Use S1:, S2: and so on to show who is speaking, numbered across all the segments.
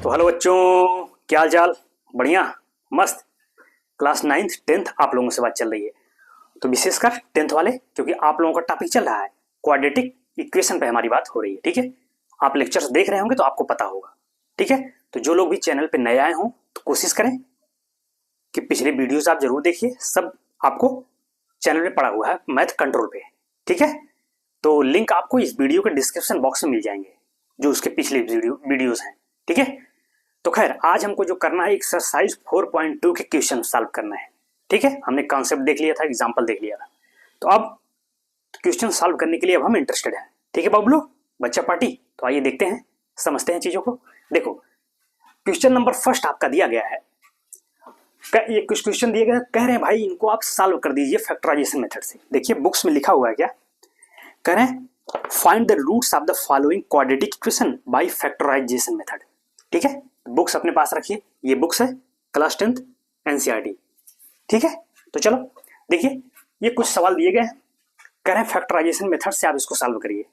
S1: तो हेलो बच्चों, क्या हाल चाल? बढ़िया, मस्त। क्लास 9th 10th आप लोगों से बात चल रही है, तो विशेषकर 10th वाले, क्योंकि आप लोगों का टॉपिक चल रहा है क्वाड्रेटिक इक्वेशन पे हमारी बात हो रही है। ठीक है, आप लेक्चर्स देख रहे होंगे तो आपको पता होगा। ठीक है, तो जो लोग भी चैनल पे नए आए हों तो कोशिश करें कि पिछले वीडियोस आप जरूर देखिए, सब आपको चैनल में पड़ा हुआ है मैथ कंट्रोल पे। ठीक है, तो लिंक आपको इस वीडियो के डिस्क्रिप्शन बॉक्स में मिल जाएंगे, जो उसके पिछले वीडियोस हैं। ठीक है, तो खैर आज हमको जो करना है एक्सरसाइज 4.2 के क्वेश्चन सॉल्व करना है। ठीक है, हमने कॉन्सेप्ट देख लिया था, एग्जांपल देख लिया था, तो अब क्वेश्चन सॉल्व करने के लिए अब हम इंटरेस्टेड हैं। ठीक है बाबू लोग, बच्चा पार्टी, तो आइए देखते हैं, समझते हैं चीजों को। देखो क्वेश्चन नंबर फर्स्ट आपका दिया गया है, ये कुछ क्वेश्चन दिए गए, कह रहे हैं भाई इनको आप सॉल्व कर दीजिए फैक्टराइजेशन मेथड से। देखिए बुक्स में लिखा हुआ है, क्या कह रहे हैं, find the roots of the following quadratic equation by factorization method. ठीक है, बुक्स अपने पास रखिए, ये बुक्स है क्लास 10th एनसीईआरटी। ठीक है, तो चलो देखिए, ये कुछ सवाल दिए गए हैं, कह रहे हैं फैक्टराइजेशन मेथड से आप इसको सॉल्व करिए।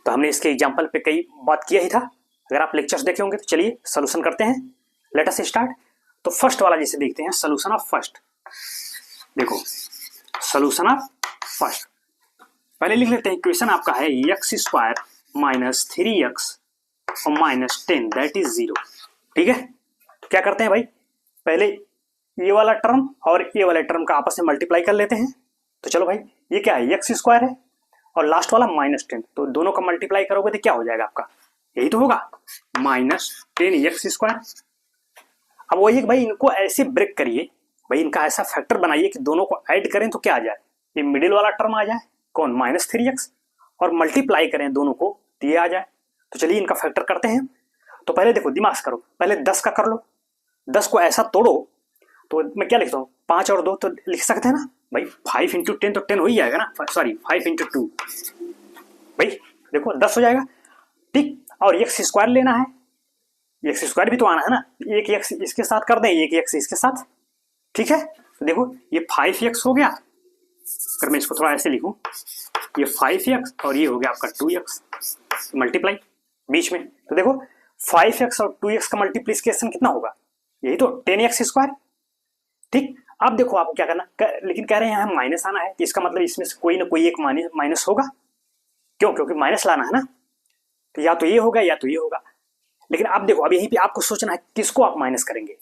S1: तो हमने इसके एग्जांपल पे कई बात किया ही था, अगर आप लेक्चर्स देखे होंगे तो चलिए सोल्यूशन करते हैं, लेट अस स्टार्ट। तो फर्स्ट वाला जैसे देखते हैं, सोल्यूशन ऑफ फर्स्ट। देखो सोल्यूशन ऑफ फर्स्ट, पहले लिख लेते हैं, इक्वेशन आपका है एक्स स्क्वायर माइनस 3x और माइनस 10 दैट इज 0। ठीक है, तो क्या करते हैं भाई, पहले ये वाला टर्म और ये वाला टर्म का आपस में मल्टीप्लाई कर लेते हैं। तो चलो भाई, ये क्या है, एक्स स्क्वायर है और लास्ट वाला माइनस 10, तो दोनों का मल्टीप्लाई करोगे तो क्या हो जाएगा आपका, यही तो होगा, माइनस 10 एक्स स्क्वायर। अब वही भाई, इनको ऐसे ब्रेक करिए भाई, इनका ऐसा फैक्टर बनाइए कि दोनों को ऐड करें तो क्या आ जाए, ये मिडिल वाला टर्म आ जाए, कौन, माइनस 3x, और मल्टीप्लाई करें दोनों को तो ये आ जाए। तो चलिए इनका फैक्टर करते हैं। तो पहले देखो, दिमाग से करो, पहले 10 का कर लो, 10 को ऐसा तोड़ो, तो मैं क्या लिखता हूँ, 5 और 2 तो लिख सकते हैं ना भाई, 5 इंटू 10 तो 10 हो ही जाएगा ना, सॉरी 5 इंटू 2 भाई, देखो 10 हो जाएगा। ठीक, और एक्स स्क्वायर लेना है, एक्स स्क्वायर भी तो आना है ना, एक एक्स इसके साथ कर दें, एक एक्स इसके साथ। ठीक है, तो देखो ये 5x हो गया, अगर मैं इसको थोड़ा ऐसे लिखूं, ये 5x और ये हो गया आपका 2x, मल्टीप्लाई बीच में। तो देखो 5x और 2x का मल्टीप्लिकेशन कितना होगा, यही तो 10x स्क्वायर। ठीक, अब देखो आपको क्या करना, लेकिन कह रहे हैं यहाँ माइनस आना है, इसका मतलब इसमें से कोई ना कोई एक माइनस होगा, क्यों, क्योंकि माइनस लाना है ना, तो या तो ये होगा या तो ये होगा। लेकिन आप देखो, अब यहीं पे आपको सोचना है किसको आप माइनस करेंगे,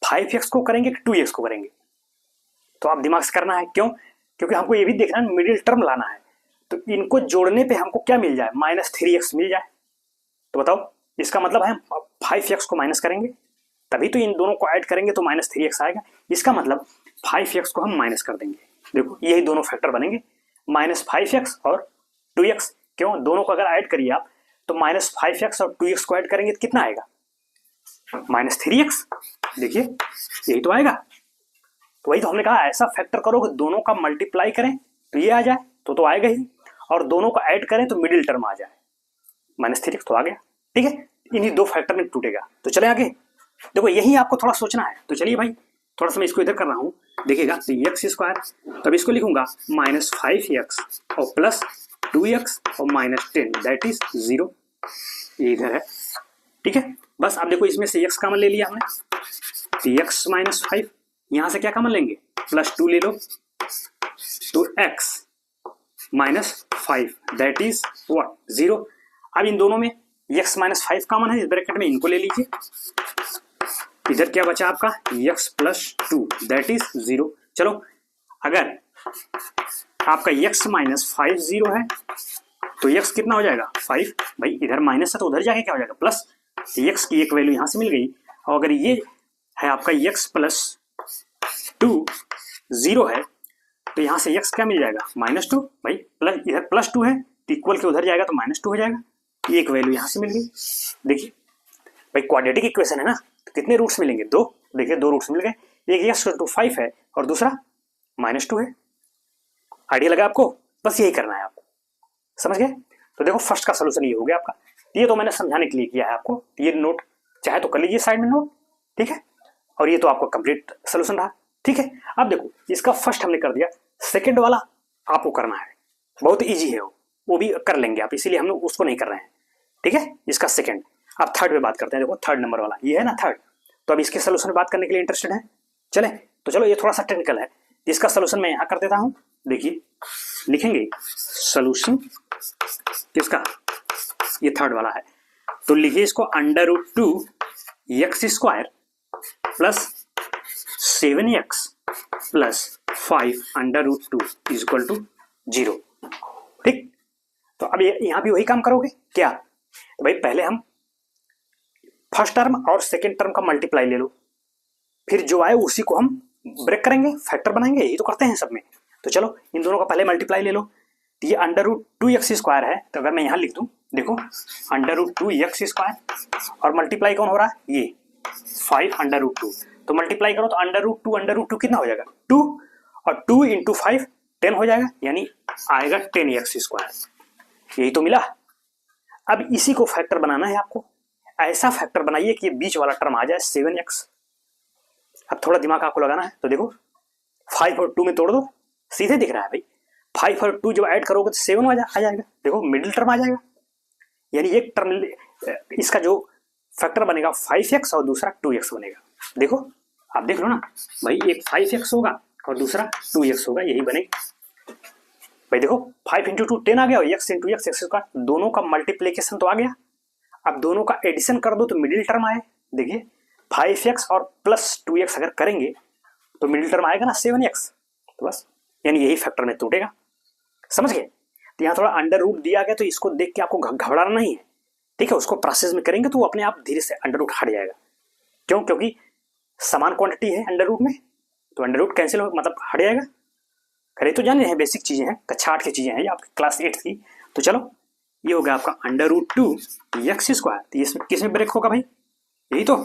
S1: 5x को करेंगे कि 2x को करेंगे। तो आप दिमाग से करना है, क्यों, क्योंकि हमको ये भी देखना है, मिडिल टर्म लाना है, तो इनको जोड़ने पे हमको क्या मिल जाए, माइनस 3x मिल जाए। तो बताओ, इसका मतलब है 5x को माइनस करेंगे, तभी तो इन दोनों को ऐड करेंगे तो माइनस 3x आएगा, इसका मतलब 5x को हम माइनस कर देंगे। देखो यही दोनों फैक्टर बनेंगे, माइनस 5x और 2x, क्यों, दोनों को अगर ऐड करिए आप तो माइनस 5x और 2x को ऐड करेंगे तो कितना आएगा, माइनस 3x। देखिए यही तो आएगा, तो वही तो हमने कहा, ऐसा फैक्टर करो कि दोनों का मल्टीप्लाई करें तो ये आ जाए, तो आएगा ही, और दोनों को ऐड करें तो मिडिल टर्म आ जाए, माइनस 3x तो आ गया। ठीक है, इन्हीं दो फैक्टर में टूटेगा। तो चले आगे, देखो यही आपको थोड़ा सोचना है। तो चलिए भाई, थोड़ा सा मैं इसको इधर कर रहा हूँ, देखिएगा, तो एक्स स्क्वायर, तब इसको लिखूंगा माइनस 5x और प्लस 2x और माइनस 10 दैट इज 0, ये इधर है। ठीक है, बस अब देखो, इसमें से x कॉमन ले लिया हमने, तो x माइनस 5, यहां से क्या कॉमन लेंगे, प्लस 2 ले लो, तो x minus 5 that is what, 0। अब इन दोनों में x माइनस 5 कॉमन है, इस ब्रैकेट में इनको ले लीजिए, इधर क्या बचा आपका, x प्लस 2 दैट इज 0। चलो अगर आपका x माइनस 5 0 है तो x कितना हो जाएगा, 5, भाई इधर माइनस है तो उधर जाके क्या हो जाएगा, प्लस, x की एक वैल्यू यहां से मिल गई, और अगर ये है आपका x प्लस 2 0 है तो यहां से x क्या मिल जाएगा, माइनस 2, भाई प्लस, इधर प्लस 2 है तो इक्वल के उधर जाएगा तो माइनस 2 हो जाएगा, एक वैल्यू यहां से मिल गई। देखिए भाई क्वाड्रेटिक इक्वेशन है ना, तो कितने रूट्स मिलेंगे, 2, देखिए 2 रूट्स मिल गए, एक x टू 5 है और दूसरा माइनस 2 है। आइडिया लगा आपको, बस यही करना है आपको, समझ गए। तो देखो फर्स्ट का सोल्यूशन ये हो गया आपका, ये तो मैंने समझाने के लिए किया है आपको, ये नोट चाहे तो कर लीजिए साइड में नोट। ठीक है, और ये तो आपका कंप्लीट सोल्यूशन रहा। ठीक है, अब देखो इसका फर्स्ट हमने कर दिया, सेकंड वाला आपको करना है, बहुत इजी है वो भी कर लेंगे आप, इसीलिए हम लोग उसको नहीं कर रहे हैं। ठीक है, इसका सेकंड, अब थर्ड पे बात करते हैं। देखो थर्ड नंबर वाला ये है ना थर्ड, तो अब इसके सोल्यूशन में बात करने के लिए इंटरेस्टेड है। चले तो चलो, ये थोड़ा सा टेक्निकल है, इसका सोल्यूशन मैं यहाँ कर देता हूँ। देखिए लिखेंगे सोल्यूशन किसका, ये थर्ड वाला है, तो लिखिए इसको √2x² plus 7x plus 5√2 equal to 0। ठीक, तो अब यहाँ भी वही काम करोगे क्या, तो भाई पहले हम फर्स्ट टर्म और सेकेंड टर्म का मल्टीप्लाई ले लो, फिर जो आए उसी को हम ब्रेक करेंगे, फैक्टर बनाएंगे, यही तो करते हैं सब में। तो चलो इन दोनों का पहले मल्टीप्लाई ले लो, तो ये √2x² है, तो अगर मैं यहाँ लिख दूं, देखो √2x² और मल्टीप्लाई कौन हो रहा है, ये 5√2, तो मल्टीप्लाई करो तो √2 कितना हो जाएगा 2, और 2 × 5 10 हो जाएगा, यानी आएगा 10x²। यही तो मिला। अब इसी को फैक्टर बनाना है आपको, ऐसा फैक्टर बनाइए कि बीच वाला टर्म आ जाए 7x। अब थोड़ा दिमाग आपको लगाना है, तो देखो 5 और 2 में तोड़ दो, सीधे दिख रहा है भाई, 5 और 2 जब ऐड करोगे तो 7 आ जाएगा, देखो मिडिल टर्म आ जाएगा, यानी एक टर्म इसका जो फैक्टर बनेगा 5x और दूसरा 2x बनेगा। देखो आप देख लो ना भाई, एक 5x होगा और दूसरा 2x होगा, यही बनेगा भाई। देखो 5 × 2 10 आ गया और x × x² दोनों का मल्टीप्लीकेशन तो आ गया। अब दोनों का एडिशन कर दो तो मिडिल टर्म आए, देखिए 5x और प्लस 2x अगर करेंगे तो मिडिल टर्म आएगा ना 7x, तो बस यानी यही फैक्टर में टूटेगा। समझ गए, तो यहाँ थोड़ा अंडर रूट दिया गया, तो इसको देख के आपको घबराना नहीं है, ठीक है। उसको प्रोसेस में करेंगे तो वो अपने आप धीरे से अंडर रूट हट जाएगा। क्यों, क्योंकि समान क्वांटिटी है अंडर रूट में, तो अंडर रूट कैंसिल मतलब हट जाएगा। खैर तो जान रहे हैं, बेसिक चीजें हैं, कक्षा 8 की चीजें हैं ये, आपकी क्लास 8 की। तो चलो ये हो गया आपका √2x², तो इसमें किस में ब्रेक होगा भाई, यही तो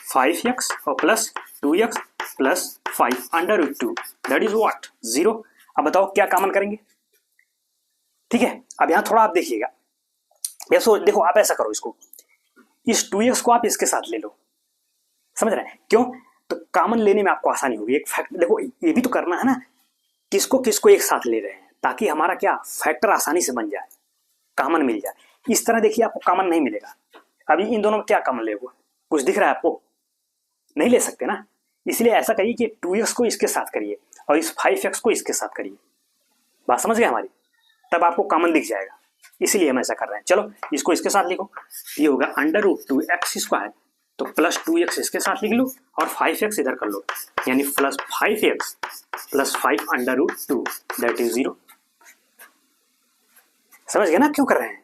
S1: 5x और plus 2x plus 5√2 that is what 0। अब बताओ क्या कॉमन करेंगे, ठीक है। अब यहाँ थोड़ा आप देखिएगा, या सो देखो आप ऐसा करो, इसको इस 2x को आप इसके साथ ले लो, समझ रहे हैं क्यों, तो कॉमन लेने में आपको आसानी होगी। एक फैक्ट देखो, ये भी तो करना है ना, किसको किसको एक साथ ले रहे हैं, ताकि हमारा क्या फैक्टर आसानी से बन जाए, कॉमन मिल जाए। इस तरह देखिए आपको कॉमन नहीं मिलेगा। अभी इन दोनों में क्या कॉमन लेगा, कुछ दिख रहा है आपको, नहीं ले सकते ना, इसलिए ऐसा करिए कि 2x को इसके साथ करिए और इस 5x को इसके साथ करिए। बात समझ गए हमारी, तब आपको कॉमन दिख जाएगा, इसीलिए हम ऐसा कर रहे हैं। चलो इसको इसके साथ लिखो, ये होगा √2x², तो प्लस 2x इसके साथ लिख लो और 5x इधर कर लो, यानी plus 5x plus 5√2 that is 0। समझ गए ना क्यों कर रहे हैं,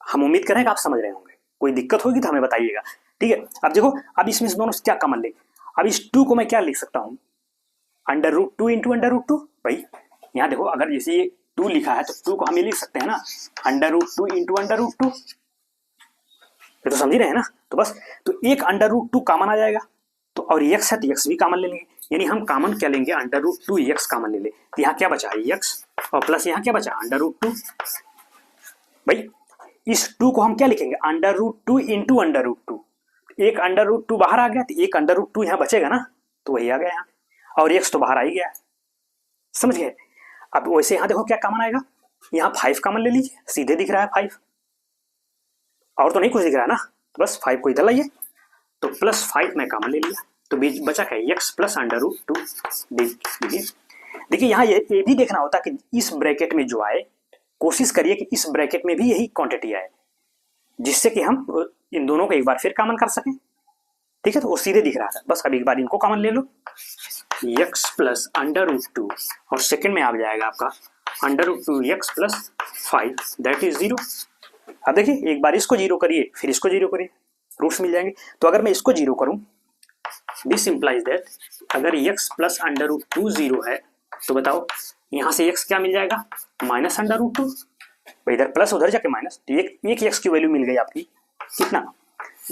S1: हम उम्मीद करें कि आप समझ रहे होंगे। कोई दिक्कत होगी तो हमें बताइएगा, ठीक है। अब देखो, अब इसमें से दोनों से क्या कॉमन ले, अब इस 2 को मैं क्या लिख सकता हूँ, √2 × √2। भाई यहाँ देखो, अगर जैसे ये 2 लिखा है तो 2 को हम ये लिख सकते हैं ना √2 × √2, ये तो समझ रहे हैं ना। तो बस, तो एक √2 कॉमन आ जाएगा, तो और x है तो x भी कॉमन ले लेंगे, यानी हम कॉमन क्या लेंगे, √2x कॉमन ले ले, तो यहाँ क्या बचा x और प्लस यहाँ क्या बचा √2। भाई इस 2 को हम क्या लिखेंगे, √2 × √2, एक √2 बाहर आ गया तो एक √2 यहाँ बचेगा ना, तो वही आ गया यहाँ, और x तो बाहर आ ही गया, समझ गए। अब वैसे यहाँ देखो क्या कॉमन आएगा, यहाँ 5 कॉमन ले लीजिए, सीधे दिख रहा है 5, और तो नहीं कुछ दिख रहा है ना, तो बस 5 को इधर लाइए, तो प्लस 5 में कॉमन ले लिया, तो बीच बचा क्या x प्लस √2। देखिए यहाँ ये भी देखना होता कि इस ब्रैकेट में जो आए, कोशिश करिए कि इस ब्रैकेट में भी यही क्वांटिटी आए, जिससे कि हम इन दोनों को एक बार फिर कॉमन कर सकें, ठीक है। तो वो सीधे दिख रहा था, बस अब एक बार इनको कॉमन ले लो, x प्लस √2 और सेकंड में आ जाएगा आपका √2x प्लस 5 दैट इज 0। अब देखिए एक बार इसको 0 करिए, फिर इसको 0 करिए, रूट्स मिल जाएंगे। तो अगर मैं इसको 0 करूं, दिस इंप्लाइज दैट अगर x प्लस √2 0 है, तो बताओ यहाँ से x क्या मिल जाएगा, माइनस √2। इधर प्लस उधर जाके माइनस, तो एक x की वैल्यू मिल गई आपकी कितना,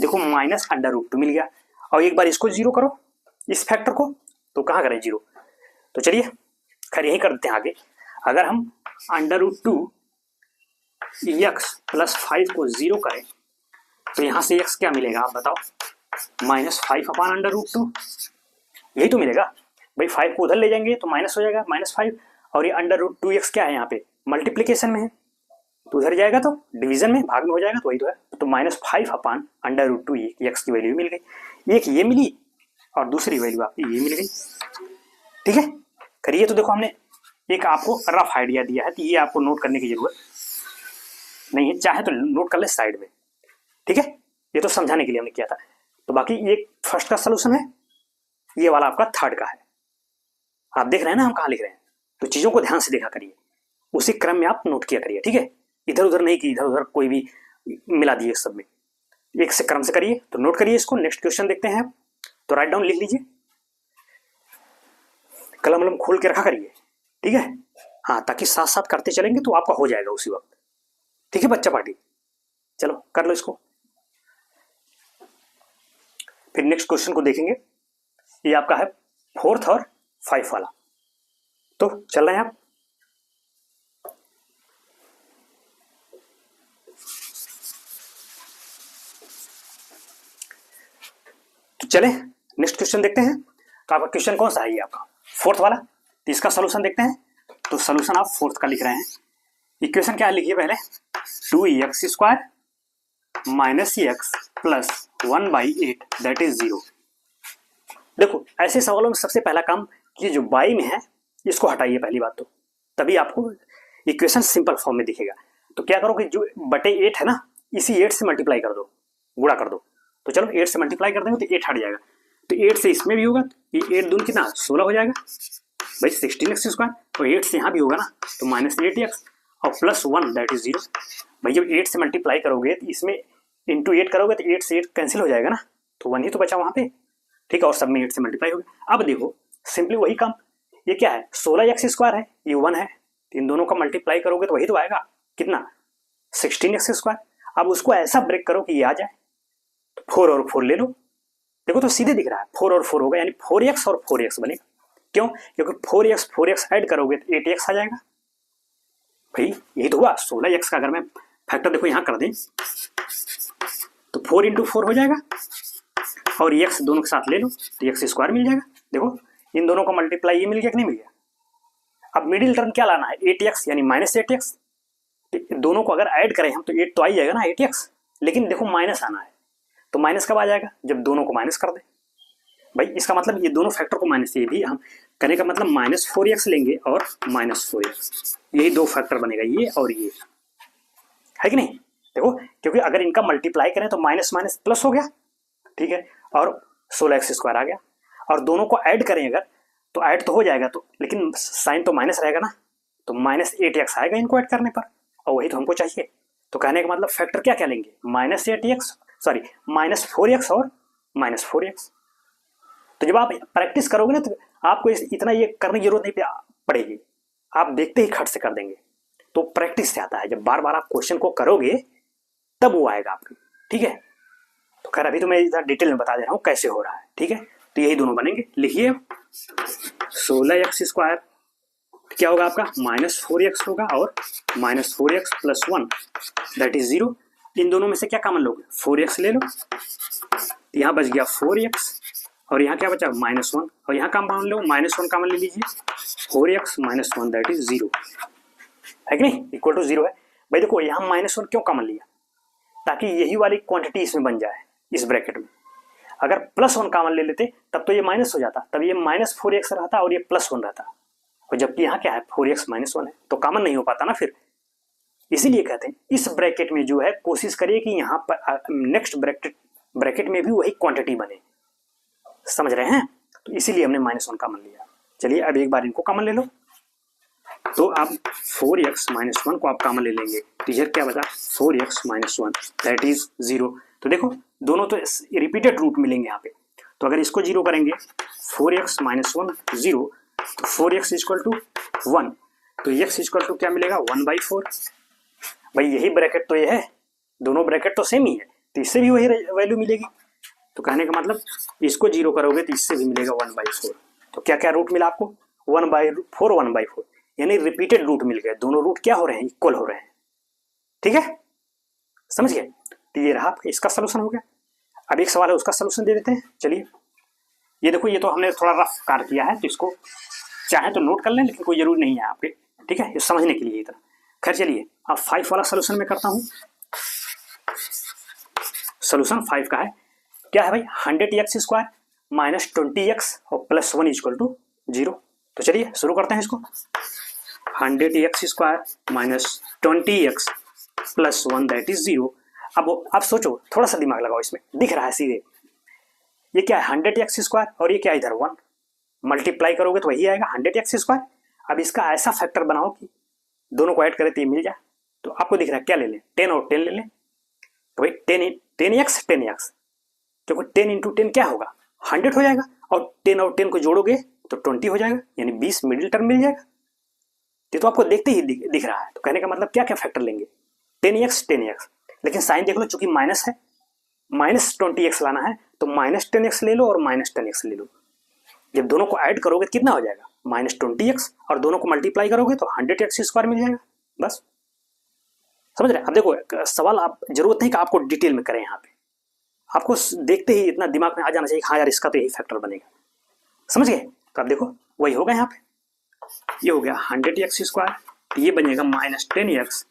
S1: देखो माइनस √2 मिल गया। और एक बार इसको 0 करो, इस फैक्टर को, तो कहाँ करें 0, तो चलिए खैर यही कर देते हैं आगे। अगर हम √2x प्लस 5 को 0 करें, तो यहाँ से x क्या मिलेगा आप बताओ, -5/√2, यही तो मिलेगा भाई। 5 को उधर ले जाएंगे तो माइनस हो जाएगा -5, और ये √2x क्या है यहाँ पे मल्टीप्लीकेशन में है, तो उधर जाएगा तो डिवीजन में भाग में हो जाएगा, तो वही तो है। तो -5/√2 एक्स की वैल्यू मिल गई, एक ये मिली और दूसरी वैल्यू आपकी ये मिल गई। ठीक है, करिए। तो देखो हमने एक आपको रफ आइडिया दिया है, तो ये आपको नोट करने की जरूरत नहीं है, चाहे तो नोट कर ले साइड में। ठीक है, ये तो समझाने के लिए हमने किया था। तो बाकी ये फर्स्ट का सोल्यूशन है, ये वाला आपका थर्ड का है। आप देख रहे हैं ना हम कहाँ लिख रहे हैं, तो चीजों को ध्यान से देखा करिए, उसी क्रम में आप नोट किया करिए। ठीक है, इधर उधर नहीं कि इधर उधर कोई भी मिला दिए सब में, एक से क्रम से करिए। तो नोट करिए इसको। नेक्स्ट क्वेश्चन देखते हैं। तो राइट डाउन लिख लीजिए, कलम वलम खोल के रखा करिए। ठीक है, हाँ, ताकि साथ साथ करते चलेंगे तो आपका हो जाएगा उसी वक्त। ठीक है बच्चा पार्टी, चलो कर लो इसको। फिर नेक्स्ट क्वेश्चन को देखेंगे, ये आपका है 4th और 5 वाला। तो चल रहे हैं आप। तो चले नेक्स्ट क्वेश्चन देखते हैं। तो आपका क्वेश्चन कौन सा है? ये आपका 4th वाला। तो इसका सोल्यूशन देखते हैं। तो सोल्यूशन आप 4th का लिख रहे हैं। इक्वेशन क्या लिखिए पहले, 2x² - x + 1/8 दैट इज 0। देखो ऐसे सवालों में सबसे पहला काम, ये जो बाई में है इसको हटाइए पहली बात तो, तभी आपको इक्वेशन सिंपल फॉर्म में दिखेगा। तो क्या करो कि जो बटे 8 है ना, इसी 8 से मल्टीप्लाई कर दो, गुणा कर दो। तो चलो 8 से मल्टीप्लाई कर देंगे तो 8 हट जाएगा। तो 8 से इसमें भी होगा, ये 8 दूनी कितना 16 हो जाएगा भाई, 16x²। और 8 से यहाँ भी होगा ना, तो -8x और +1 दैट इज 0। भाई जब 8 से मल्टीप्लाई करोगे तो इसमें इंटू 8 करोगे तो 8 से 8 कैंसिल हो जाएगा ना, तो 1 ही तो बचा वहाँ पे। ठीक है, और सब में 8 से मल्टीप्लाई हो गया। अब देखो सिंपली वही काम, ये क्या है 16x² है, ये 1 है, इन दोनों का मल्टीप्लाई करोगे तो वही तो आएगा कितना 16x²। अब उसको ऐसा ब्रेक करो कि ये आ जाए, तो 4 और 4 ले लो। देखो तो सीधे दिख रहा है 4 और 4 होगा, यानी 4x और 4x बनेगा। क्यों? क्योंकि 4x ऐड करोगे तो 8x आ जाएगा। भाई यही तो हुआ 16x का अगर मैं फैक्टर देखो यहाँ कर दें तो 4 × 4 हो जाएगा, और x दोनों के साथ ले लो तो x² मिल जाएगा। देखो इन दोनों का मल्टीप्लाई ये मिल गया कि नहीं मिल गया। अब मिडिल टर्म क्या लाना है, 8x यानी -8x। दोनों को अगर ऐड करें हम तो 8 तो आ ही जाएगा ना 8x, लेकिन देखो माइनस आना है, तो माइनस कब आ जाएगा, जब दोनों को माइनस कर दे। भाई इसका मतलब ये दोनों फैक्टर को माइनस, ये भी हम करने का मतलब -4x लेंगे और -4x, यही दो फैक्टर बनेगा, ये और ये, है कि नहीं। देखो क्योंकि अगर इनका मल्टीप्लाई करें तो माइनस माइनस प्लस हो गया, ठीक है, और 16x² आ गया। और दोनों को ऐड करें अगर तो ऐड तो हो जाएगा, तो लेकिन साइन तो माइनस रहेगा ना, तो -8x आएगा इनको ऐड करने पर, और वही तो हमको चाहिए। तो कहने का मतलब फैक्टर क्या क्या लेंगे, -4x और -4x। तो जब आप प्रैक्टिस करोगे ना तो आपको इतना ये करने की जरूरत नहीं पड़ेगी, आप देखते ही खट से कर देंगे। तो प्रैक्टिस से आता है, जब बार बार आप क्वेश्चन को करोगे तब वो आएगा आपको। ठीक है, तो खैर अभी तो मैं इधर डिटेल में बता दे रहा हूँ कैसे हो रहा है। ठीक है, तो यही दोनों बनेंगे। लिखिए 16x² क्या होगा आपका -4x होगा, और -4x + 1 दैट इज 0। इन दोनों में से क्या कॉमन लोगे, 4x ले लो, यहाँ बच गया 4x, और यहाँ क्या बचा -1, और यहाँ कॉमन लो -1 कॉमन ले लीजिए, 4x - 1 दैट इज 0, है कि नहीं, इक्वल टू 0 है। भाई देखो यहाँ -1 क्यों कॉमन लिया, ताकि यही वाली क्वांटिटी इसमें बन जाए इस ब्रैकेट में। अगर +1 कॉमन ले लेते तब तो ये माइनस हो जाता, तब ये -4x रहता और ये +1 रहता, और जबकि यहाँ क्या है 4x - 1 है, तो कॉमन नहीं हो पाता ना फिर। इसीलिए कहते हैं इस ब्रैकेट में जो है कोशिश करिए कि यहाँ पर नेक्स्ट ब्रैकेट में भी वही क्वांटिटी बने, समझ रहे हैं। तो इसीलिए हमने -1 कॉमन लिया। चलिए अब एक बार इनको कॉमन ले लो, तो आप 4x - 1 को आप कॉमन ले लेंगे, तो इधर क्या बचा 4x - 1 दैट इज 0। तो देखो दोनों तो रिपीटेड रूट मिलेंगे यहाँ पे, तो अगर इसको 0 करेंगे 4x - 1 0, तो 4x = 1, तो x = क्या मिलेगा 1/4। भाई यही ब्रैकेट तो ये है, दोनों ब्रैकेट तो सेम ही है, तो इससे भी वही वैल्यू मिलेगी। तो कहने का मतलब इसको 0 करोगे तो इससे भी मिलेगा 1/4। तो क्या क्या रूट मिला आपको 1/4 1/4, यानी रिपीटेड रूट मिल गए, दोनों रूट क्या हो रहे हैं इक्वल हो रहे हैं। ठीक है, समझ गए। तो ये रहा इसका सोल्यूशन हो गया। अब एक सवाल है उसका सोल्यूशन दे देते हैं। चलिए ये देखो, ये तो हमने थोड़ा रफ कार्य किया है, तो इसको चाहे तो नोट कर लें, लेकिन कोई जरूरी नहीं है आपके, ठीक है, ये समझने के लिए इतना। खैर चलिए अब 5 वाला सोल्यूशन में करता हूँ। सोल्यूशन 5 का है, क्या है भाई, 100x² माइनस 20x और प्लस 1 इक्वल टू 0। तो चलिए शुरू करते हैं इसको। 100x² minus 20x plus 1 that is 0। अब सोचो, थोड़ा सा दिमाग लगाओ, इसमें दिख रहा है सीधे, ये क्या है 100x² और ये क्या है इधर 1, मल्टीप्लाई करोगे तो वही आएगा 100x²। अब इसका ऐसा फैक्टर बनाओ कि दोनों को ऐड करें तो ये मिल जाए। तो आपको दिख रहा है क्या ले लें, 10 और 10 ले लें। तो भाई 10x, क्योंकि 10 इंटू 10 क्या होगा 100 हो जाएगा, और 10 और 10 को जोड़ोगे तो 20 हो जाएगा, यानी 20 मिडिल टर्म मिल जाएगा। ये तो आपको देखते ही दिख रहा है। तो कहने का मतलब क्या क्या फैक्टर लेंगे, 10x, लेकिन साइन देख लो, चूंकि माइनस है, माइनस 20x लाना है तो माइनस 10x ले लो और माइनस 10x ले लो। जब दोनों को ऐड करोगे तो कितना हो जाएगा माइनस 20x, और दोनों को मल्टीप्लाई करोगे तो 100x² मिल जाएगा। बस समझ रहे। अब देखो सवाल आप जरूरत नहीं कि आपको डिटेल में करें, यहाँ पे आपको देखते ही इतना दिमाग में आ जाना चाहिए, हाँ यार इसका तो यही फैक्टर बनेगा, समझ गए। तो अब देखो वही होगा, यहाँ पे ये हो गया 100x², ये बनेगा माइनस 10x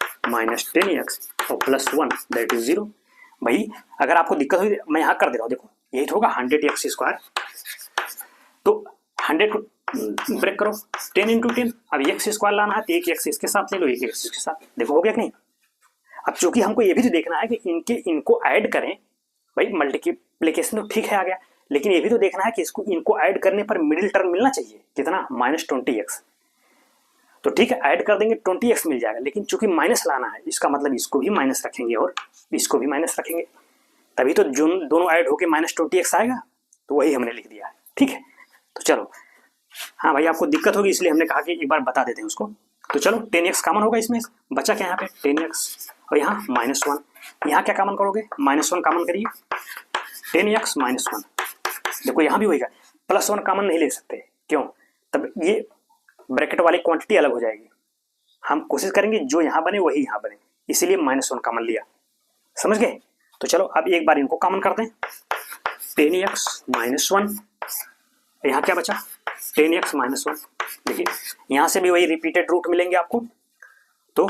S1: और प्लस 1 दैट इज 0। भाई अगर आपको दिक्कत हुई मैं यहाँ कर दे रहा हूँ, देखो यही तो होगा 100x²। तो 100 को ब्रेक करो, 10 इंटू 10, अब x² लाना है तो एक x इसके साथ ले लो, एक x इसके साथ, देखो हो गया कि नहीं। अब चूंकि हमको ये भी तो देखना है कि इनको ऐड करें, भाई मल्टीप्लिकेशन तो ठीक है आ गया, लेकिन ये भी तो देखना है कि इनको ऐड करने पर मिडिल टर्म मिलना चाहिए कितना, माइनस 20x। तो ठीक है ऐड कर देंगे 20x मिल जाएगा, लेकिन चूंकि माइनस लाना है इसका मतलब इसको भी माइनस रखेंगे और इसको भी माइनस रखेंगे, तभी तो जो दोनों ऐड होके माइनस 20x आएगा। तो वही हमने लिख दिया है, ठीक है। तो चलो हाँ भाई आपको दिक्कत होगी इसलिए हमने कहा कि एक बार बता देते हैं उसको। तो चलो 10x कॉमन होगा इसमें, बचा क्या यहाँ पे 10x और यहाँ -1, यहाँ क्या कॉमन करोगे -1 कॉमन करिए, 10x -1। देखो यहाँ भी होगा, +1 कॉमन नहीं ले सकते, क्यों, तब ये ब्रैकेट वाली क्वांटिटी अलग हो जाएगी। हम कोशिश करेंगे जो यहाँ बने वही यहाँ बने, इसीलिए -1 कॉमन लिया, समझ गए। तो चलो अब एक बार इनको कॉमन करते हैं, 10x -1, यहाँ क्या बचा 10x -1। देखिए यहाँ से भी वही रिपीटेड रूट मिलेंगे आपको। तो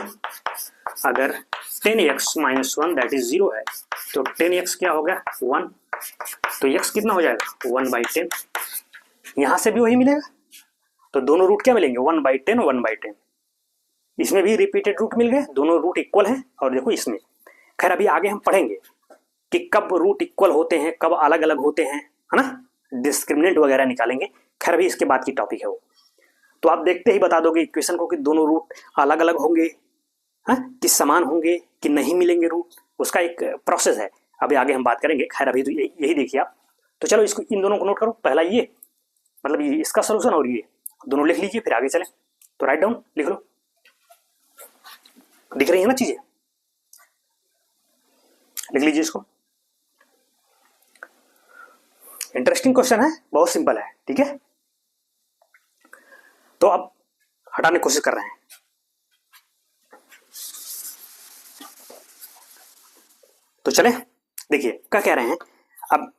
S1: अगर 10x -1 दैट इज 0 है तो 10x क्या हो गया 1, तो x कितना हो जाएगा 1/10। यहाँ से भी वही मिलेगा, तो दोनों रूट क्या मिलेंगे 1/10 1/10। इसमें भी रिपीटेड रूट मिल गए, दोनों रूट इक्वल हैं। और देखो इसमें, खैर अभी आगे हम पढ़ेंगे कि कब रूट इक्वल होते हैं, कब अलग अलग होते हैं, है ना, डिस्क्रिमिनेंट वगैरह निकालेंगे। खैर अभी इसके बाद की टॉपिक है वो। तो आप देखते ही बता दोगे इक्वेशन को कि दोनों रूट अलग अलग होंगे, हाँ, कि समान होंगे कि नहीं मिलेंगे रूट, उसका एक प्रोसेस है, अभी आगे हम बात करेंगे। खैर अभी तो यही देखिए आप। तो चलो इसको इन दोनों को नोट करो, पहला ये मतलब ये इसका सोल्यूशन और ये दोनों लिख लीजिए, फिर आगे चलें। तो राइट डाउन लिख लो, दिख रही है ना चीजें, लिख लीजिए इसको। इंटरेस्टिंग क्वेश्चन है, बहुत सिंपल है, ठीक है। तो अब हटाने की कोशिश कर रहे हैं। तो चले देखिए क्या कह रहे हैं। अब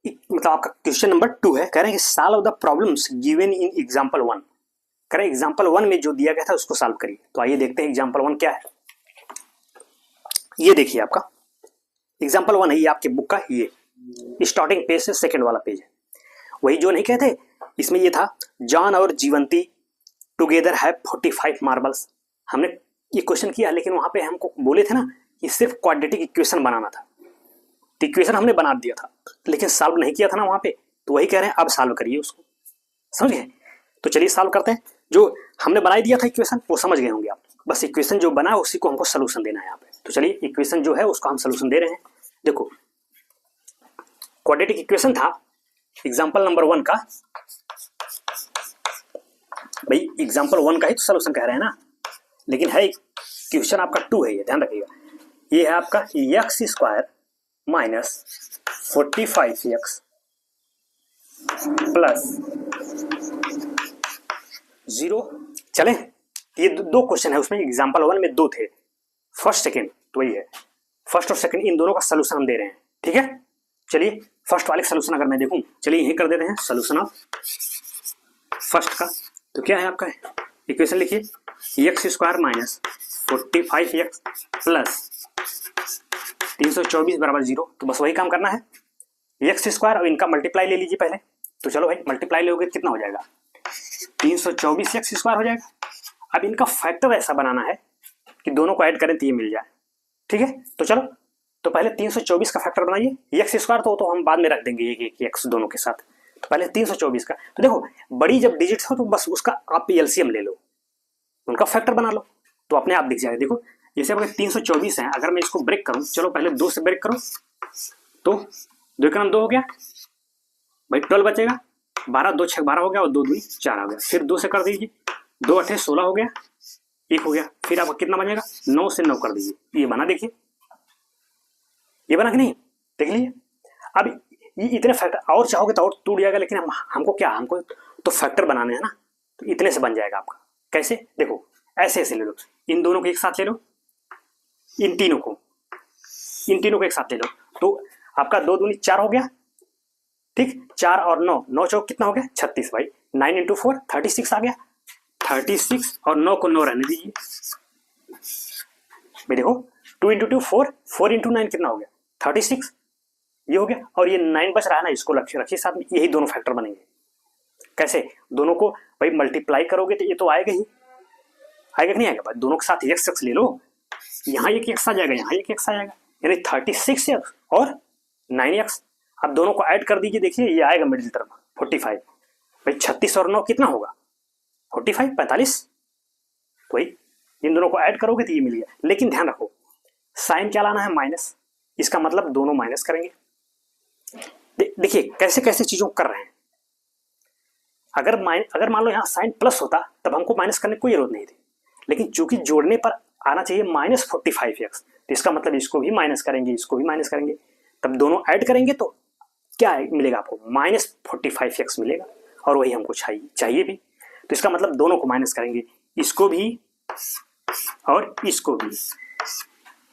S1: मतलब आपका क्वेश्चन नंबर 2 है, कह रहे हैं कि solve the problems given in example 1। कह रहे हैं एग्जांपल 1 में जो दिया गया था उसको सॉल्व करिए। तो आइए देखते हैं एग्जांपल 1 क्या है। ये देखिए आपका एग्जांपल 1 है, ये आपके बुक का ये स्टार्टिंग पेज से सेकंड वाला पेज है। वही जो नहीं कहते, इसमें ये था जॉन और जीवंती टुगेदर हैव 45 मार्बल्स। हमने ये क्वेश्चन किया, लेकिन वहां पे हमको बोले थे ना कि सिर्फ क्वाड्रेटिक इक्वेशन बनाना था। तो इक्वेशन हमने बना दिया था, लेकिन सॉल्व नहीं किया था ना वहां पे। तो वही कह रहे हैं अब सॉल्व करिए उसको, समझ गए। तो चलिए सॉल्व करते हैं। जो हमने बना दिया था इक्वेशन वो समझ गए होंगे आप, बस इक्वेशन जो बना है उसी को हमको सोल्यूशन देना है यहाँ पे। तो चलिए इक्वेशन जो है उसको हम सोल्यूशन दे रहे हैं। देखो क्वाड्रेटिक इक्वेशन था एग्जाम्पल नंबर 1 का, भाई एग्जाम्पल 1 का ही तो सोल्यूशन कह रहे हैं ना, लेकिन है क्वेश्चन आपका 2 है, ये ध्यान रखिएगा। ये है आपका x² माइनस 45x प्लस 0। चले ये दो क्वेश्चन है उसमें, एग्जाम्पल 1 में 2 थे, फर्स्ट सेकेंड, तो वही है फर्स्ट और सेकेंड, इन दोनों का सोल्यूशन हम दे रहे हैं, ठीक है। चलिए फर्स्ट वाले सोल्यूशन अगर मैं देखूं, चलिए यही कर देते हैं सोल्यूशन ऑफ फर्स्ट का। तो क्या है आपका इक्वेशन लिखिए x² माइनस 45x प्लस 324 बराबर 0। तो बस वही काम करना है, एक्स स्क्वायर और इनका मल्टीप्लाई ले लीजिए पहले। तो चलो भाई मल्टीप्लाई लोगे कितना हो जाएगा, 324 एक्स स्क्वायर हो जाएगा। अब इनका फैक्टर ऐसा बनाना है कि दोनों को ऐड करें तो ये मिल जाए, ठीक है। तो चलो, तो पहले 324 का फैक्टर बनाइए, एक्स स्क्वायर तो हम बाद में रख देंगे एक एक्स दोनों के साथ। तो पहले 324 का, तो देखो बड़ी जब डिजिट हो तो बस उसका आप एलसीएम ले लो, उनका फैक्टर बना लो, तो अपने आप दिख जाएगा। देखो जैसे अगर 324 है, अगर मैं इसको ब्रेक करूं, चलो पहले 2 से ब्रेक करो, तो 2 का नाम 2 हो गया भाई, 12 बचेगा, 12 2 6 12 हो गया, और 2 2 4 हो गया। फिर 2 से कर दीजिए, 2 8 16 हो गया, 1 हो गया। फिर आपका कितना बनेगा, 9 से 9 कर दीजिए, ये बना, देखिए ये बना कि नहीं, देख लीजिए। अब ये इतने फैक्टर और चाहोगे तो और टूट जाएगा, लेकिन हमको क्या, हमको तो फैक्टर बनाने हैं ना, तो इतने से बन जाएगा आपका। कैसे, देखो ऐसे ऐसे ले लो, इन दोनों को एक साथ ले लो, इन तीनों को एक साथ ले लो, तो आपका 2 दूनी 4 हो गया, ठीक। 4 और 9, 9 चौक कितना हो गया, 36 भाई, 9 इंटू 4 36 आ गया, 36 और 9 को 9 रहने दीजिए भाई। देखो 2 इंटू 2 4, 4 इंटू 9 कितना हो गया, 36, ये हो गया। और ये 9 बच रहा है ना, इसको रखिए साथ में, यही दोनों फैक्टर बनेंगे। कैसे, दोनों को भाई मल्टीप्लाई करोगे तो ये तो आएगा ही, आएगा कि नहीं आएगा भाई, दोनों के साथ एक्स एक्स ले लो, यहाँ एक एक्स आ जाएगा, यहाँ एक एक्स आ जाएगा, यानी 36 एक्स और 9 एक्स। अब दोनों को ऐड कर दीजिए, देखिए ये आएगा मिडिल टर्म 45 भाई, 36 और 9 कितना होगा, 45 45। तो भाई इन दोनों को ऐड करोगे तो ये मिल गया, लेकिन ध्यान रखो साइन क्या लाना है, माइनस, इसका मतलब दोनों माइनस करेंगे। देखिए कैसे कैसे चीजों को कर रहे हैं। अगर मान लो यहाँ साइन प्लस होता तब हमको माइनस करने की कोई जरूरत नहीं थी, लेकिन चूंकि जोड़ने पर आना चाहिए -45x, तो इसका मतलब इसको भी माइनस करेंगे, इसको भी माइनस करेंगे, तब दोनों ऐड करेंगे तो क्या मिलेगा आपको, -45x मिलेगा, और वही हमको चाहिए भी। तो इसका मतलब दोनों को माइनस करेंगे, इसको भी और इसको भी।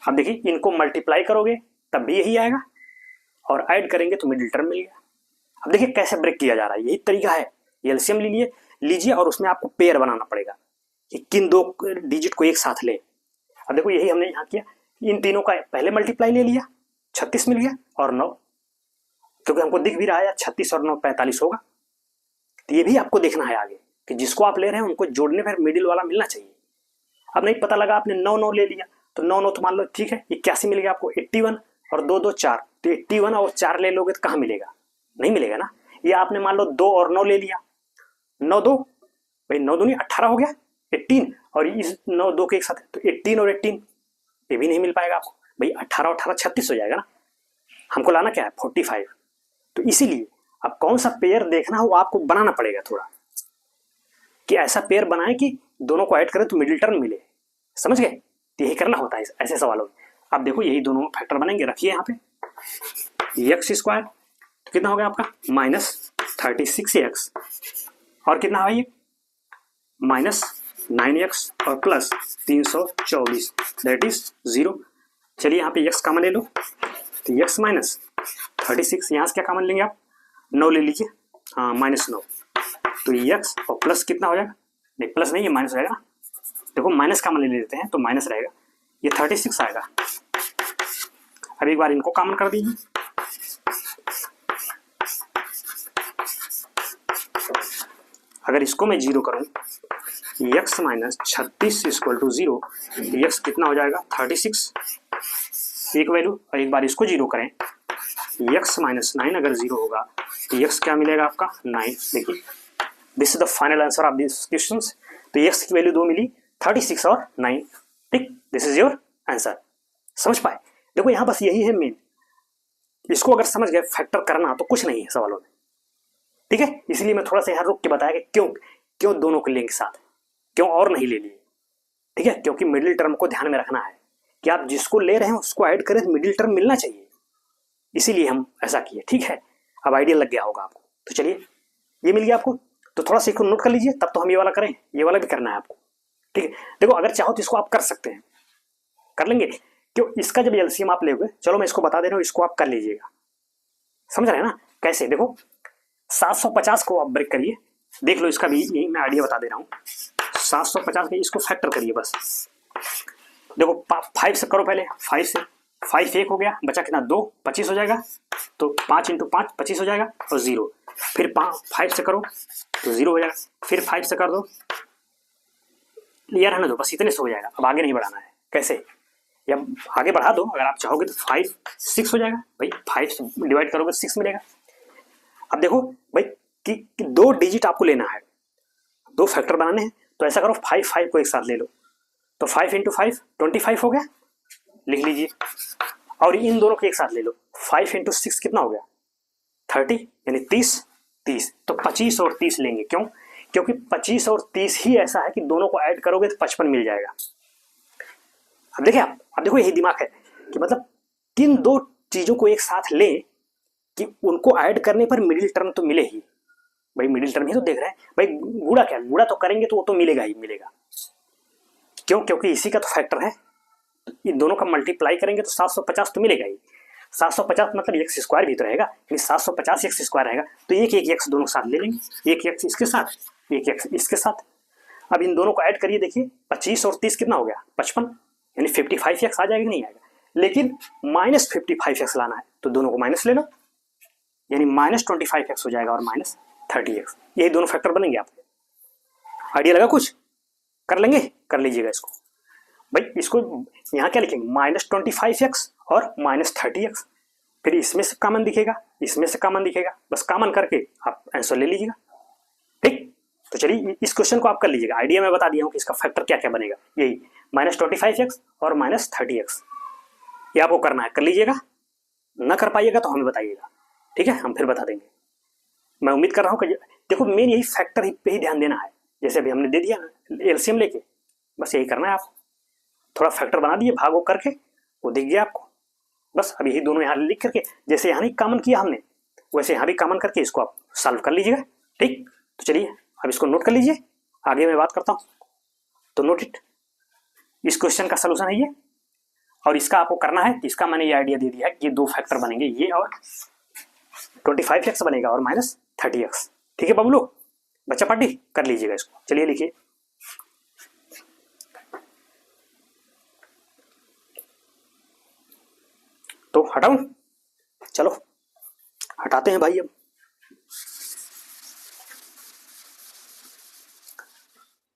S1: अब देखिए इनको मल्टीप्लाई करोगे तब भी यही आएगा, और ऐड करेंगे तो मिडिल टर्म मिल गया। अब देखिए कैसे ब्रेक किया जा रहा है, यही तरीका है। एलसीएम लीजिए और उसमें आपको पेयर बनाना पड़ेगा कि किन दो डिजिट को एक साथ ले। अब देखो यही हमने यहाँ किया, इन तीनों का पहले मल्टीप्लाई ले लिया, 36 मिल गया, और 9, क्योंकि हमको दिख भी रहा है 36 और 9 45 होगा। तो ये भी आपको देखना है आगे कि जिसको आप ले रहे हैं उनको जोड़ने पर मिडिल वाला मिलना चाहिए। अब नहीं पता लगा आपने 9 9 ले लिया, तो 9 9 तो मान लो ठीक है, 81 मिल गया आपको, 81 और 2 2 4, तो 81 और 4 ले लोगे तो कहाँ मिलेगा, नहीं मिलेगा ना। ये आपने मान लो 2 और 9 ले लिया, 9 2 भाई, 9 दूनी 18 हो गया, 18, और इस 9 2 के एक साथ तो 18 और 18, ये भी नहीं मिल पाएगा आपको भाई, 18 18 36 हो जाएगा ना। हमको लाना क्या है, 45। तो इसीलिए अब कौन सा पेयर देखना हो आपको बनाना पड़ेगा थोड़ा, कि ऐसा पेयर बनाए कि दोनों को ऐड करें तो मिडिल टर्म मिले, समझ गए। तो यही करना होता है ऐसे सवालों में। अब देखो यही दोनों फैक्टर बनेंगे, रखिए यहाँ पे एक्स स्क्वायर, तो कितना हो गया आपका -36x, और कितना है ये -9x और प्लस 324, दैट इज 0। चलिए यहाँ पे x कॉमन ले लो, तो x -36, यहाँ से क्या कॉमन लेंगे आप, 9 ले लीजिए, हाँ -9, तो x और प्लस कितना हो जाएगा, नहीं प्लस नहीं, ये माइनस हो जाएगा ना। देखो माइनस कॉमन ले लेते हैं तो माइनस रहेगा, ये 36 आएगा। अब एक बार इनको कॉमन कर दीजिए, अगर इसको मैं 0 करूं, x -36 = 0, x कितना हो जाएगा 36, एक वैल्यू, और एक बार इसको 0 करें, x -9 अगर 0 होगा तो x क्या मिलेगा आपका 9। देखिए this is the final answer of this question. तो x की वैल्यू 2 मिली, 36 और 9, ठीक, दिस इज योर आंसर। समझ पाए, देखो यहाँ बस यही है मेन, इसको अगर समझ गए फैक्टर करना तो कुछ नहीं है सवालों में, ठीक है। इसलिए मैं थोड़ा सा यहाँ रुक के बताया कि क्यों दोनों को लिंक साथ, क्यों और नहीं ले लिए, ठीक है। क्योंकि मिडिल टर्म को ध्यान में रखना है कि आप जिसको ले रहे हैं उसको ऐड करें तो मिडिल टर्म मिलना चाहिए, इसीलिए हम ऐसा किए, ठीक है। अब आइडिया लग गया होगा आपको। तो चलिए ये मिल गया आपको, तो थोड़ा सा इसको नोट कर लीजिए, तब तो हम ये वाला करें, ये वाला भी करना है आपको, ठीक है। देखो अगर चाहो तो इसको आप कर सकते हैं, कर लेंगे, क्यों, इसका जब एलसीएम आप लेंगे, चलो मैं इसको बता दे रहा हूँ, इसको आप कर लीजिएगा, समझ रहे हैं ना कैसे। देखो 750 को आप ब्रेक करिए, देख लो इसका भी यही मैं आइडिया बता दे रहा हूँ। 750 के इसको फैक्टर करिए बस, देखो 5 से करो पहले, 5 से 5 एक हो गया, बचा कितना 2, 25 हो जाएगा। तो 5 × 5 25 हो जाएगा और 0। फिर 5 से करो तो 0 हो जाएगा, फिर 5 से कर दो, यार रहने दो, बस इतने से हो जाएगा, अब आगे नहीं बढ़ाना है। कैसे, या आगे बढ़ा दो अगर आप चाहोगे तो 5 6 हो जाएगा भाई, 5 से डिवाइड करोगे 6 मिलेगा। अब देखो भाई कि 2 डिजिट आपको लेना है, 2 फैक्टर बनाने हैं, तो ऐसा करो 5 को एक साथ ले लो, तो 5 × 5 25 हो गया, लिख लीजिए। और इन दोनों को एक साथ ले लो, 5 × 6 कितना हो गया 30, यानी 30। तो 25 और 30 लेंगे, क्यों? क्योंकि 25 और 30 ही ऐसा है कि दोनों को ऐड करोगे तो 55 मिल जाएगा। अब देखिए अब देखो यही दिमाग है कि मतलब किन 2 चीजों को एक साथ लें कि उनको ऐड करने पर मिडिल टर्म तो मिले ही। भाई मिडिल टर्म ही तो देख रहे हैं भाई, गुणा क्या, गुणा तो करेंगे तो वो तो मिलेगा ही मिलेगा। क्यों? क्योंकि इसी का तो फैक्टर है, इन दोनों का मल्टीप्लाई करेंगे तो 750 तो मिलेगा ही। 750 मतलब एक्स स्क्वायर भी तो रहेगा, यानी 750 एक्स स्क्वायर रहेगा, तो एक एक्स दोनों साथ ले लेंगे, एक एक्स इसके साथ, एक एक्स इसके साथ। अब इन दोनों को ऐड करिए, देखिए 25 और 30 कितना हो गया 55, यानी 55 एक्स आ जाएगा कि नहीं आएगा। लेकिन -55 एक्स लाना है तो दोनों को माइनस ले लो, यानी -25 एक्स हो जाएगा और -30 एक्स। यही दोनों फैक्टर बनेंगे आपके। आइडिया लगा कुछ? कर लेंगे, कर लीजिएगा इसको। भाई इसको यहाँ क्या लिखेंगे, -25 एक्स और -30 एक्स। फिर इसमें से कॉमन दिखेगा, इसमें से कॉमन दिखेगा, बस कॉमन करके आप आंसर ले लीजिएगा। ठीक, तो चलिए इस क्वेश्चन को आप कर लीजिएगा। आइडिया मैं बता दिया हूँ कि इसका फैक्टर क्या क्या बनेगा, यही -25 एक्स और -30 एक्स। ये आपको करना है, कर लीजिएगा। ना कर पाइएगा तो हमें बताइएगा, ठीक है, हम फिर बता देंगे। मैं उम्मीद कर रहा हूँ कि देखो मेन यही फैक्टर पे ही ध्यान देना है। जैसे अभी हमने दे दिया एलसीएम लेके, बस यही करना है आपको। थोड़ा फैक्टर बना दिए भाग करके, वो दिख गया आपको। बस अभी यही दोनों यहाँ लिख करके, जैसे यहाँ नहीं कॉमन किया हमने, वैसे यहाँ भी कॉमन करके इसको आप सॉल्व कर लीजिएगा। ठीक, तो चलिए अब इसको नोट कर लीजिए, आगे मैं बात करता हूँ। तो नोट इट, इस क्वेश्चन का सोल्यूशन है ये, और इसका आपको करना है, इसका मैंने ये आइडिया दे दिया है कि ये 2 फैक्टर बनेंगे, ये और 25x बनेगा और -30x। ठीक है बबलू, बच्चा पार्टी कर लीजिएगा इसको। चलिए लिखिए, तो हटाऊं, चलो हटाते हैं भाई। अब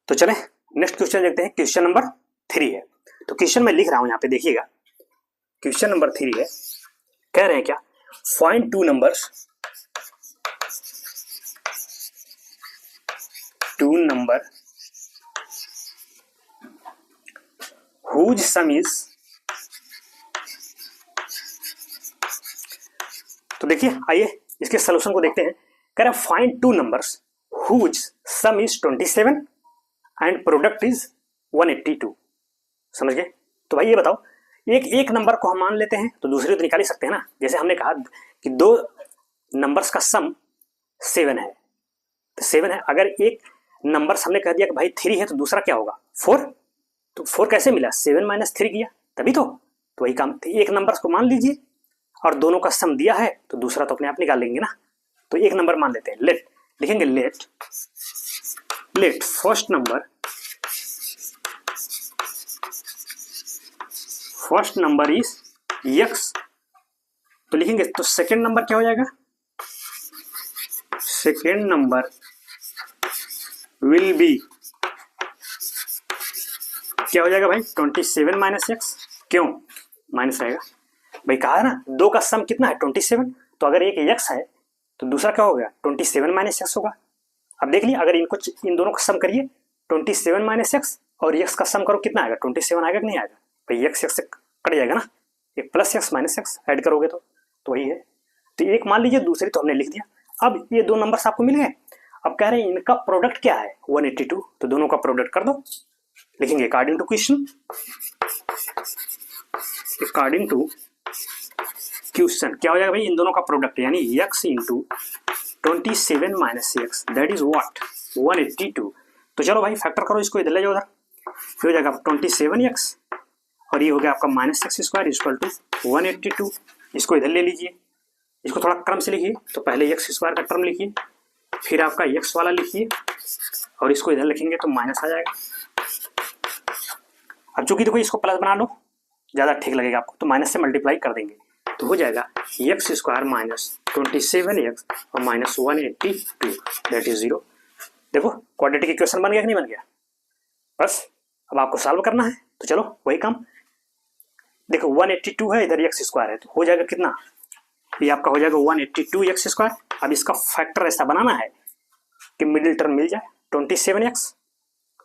S1: तो चलें नेक्स्ट क्वेश्चन देखते हैं। क्वेश्चन नंबर 3 है, तो क्वेश्चन मैं लिख रहा हूं यहाँ पे देखिएगा। क्वेश्चन नंबर 3 है, कह रहे हैं क्या, find 2 numbers whose sum is, तो देखिए आइए इसके सॉल्यूशन को देखते हैं। कह रहा है find 2 numbers whose sum is 27 and product is 182। समझ गए? तो भाई ये बताओ, एक नंबर को हम मान लेते हैं तो दूसरे तो निकाल ही सकते हैं ना। जैसे हमने कहा कि 2 नंबर्स का सम 7 है, तो 7 है। अगर एक नंबर हमने कह दिया कि भाई 3 है, तो दूसरा क्या होगा 4। तो 4 कैसे मिला, 7 - 3 किया तभी तो वही काम। एक नंबर को मान लीजिए और दोनों का सम दिया है तो दूसरा तो अपने आप निकाल लेंगे ना। तो एक नंबर मान लेते हैं, लेट लिखेंगे, let first number is x। तो लिखेंगे, तो सेकेंड नंबर क्या हो जाएगा, सेकेंड नंबर विल बी, क्या हो जाएगा भाई 27 - x। क्यों माइनस रहेगा भाई, कहा है ना 2 का सम कितना है 27, तो अगर एक x है तो दूसरा क्या हो गया 27 - x होगा। अब देख लीजिए, अगर इन दोनों का सम करिए 27 - x और x का सम करो कितना आएगा 27 आएगा कि नहीं आएगा भाई, x से कट जाएगा ना, एक +x - x ऐड करोगे तो वही है। तो एक मान लीजिए, दूसरी तो हमने लिख दिया। अब ये 2 नंबर्स आपको मिल गए। अब कह रहे हैं इनका प्रोडक्ट क्या है 182, तो दोनों का प्रोडक्ट कर दो। लिखेंगे अकॉर्डिंग टू क्वेश्चन, क्या हो जाएगा भाई, इन दोनों का प्रोडक्ट यानी x × 27 - x that is what 182। तो चलो भाई फैक्टर करो इसको, इधर ले जाओ उधर, फिर हो जाएगा 27x और ये हो गया आपका -x² = 182। इसको इधर ले लीजिए, इसको थोड़ा क्रम से लिखिए। तो पहले x² का टर्म लिखिए, फिर आपका x वाला लिखिए और इसको इधर लिखेंगे तो माइनस आ जाएगा। अब चूंकि देखो इसको प्लस बना लो, ज़्यादा ठीक लगेगा आपको, तो माइनस से मल्टीप्लाई कर देंगे तो हो जाएगा एक्स स्क्वायर माइनस 27x और माइनस 182 दैट इज 0। देखो क्वाड्रेटिक इक्वेशन बन गया कि नहीं बन गया। बस अब आपको सॉल्व करना है, तो चलो वही काम। देखो 182 है, इधर एक्स स्क्वायर है, तो हो जाएगा कितना, ये आपका हो जाएगा 182 एक्स स्क्वायर। अब इसका फैक्टर ऐसा बनाना है कि मिडिल टर्म मिल जाए 27x।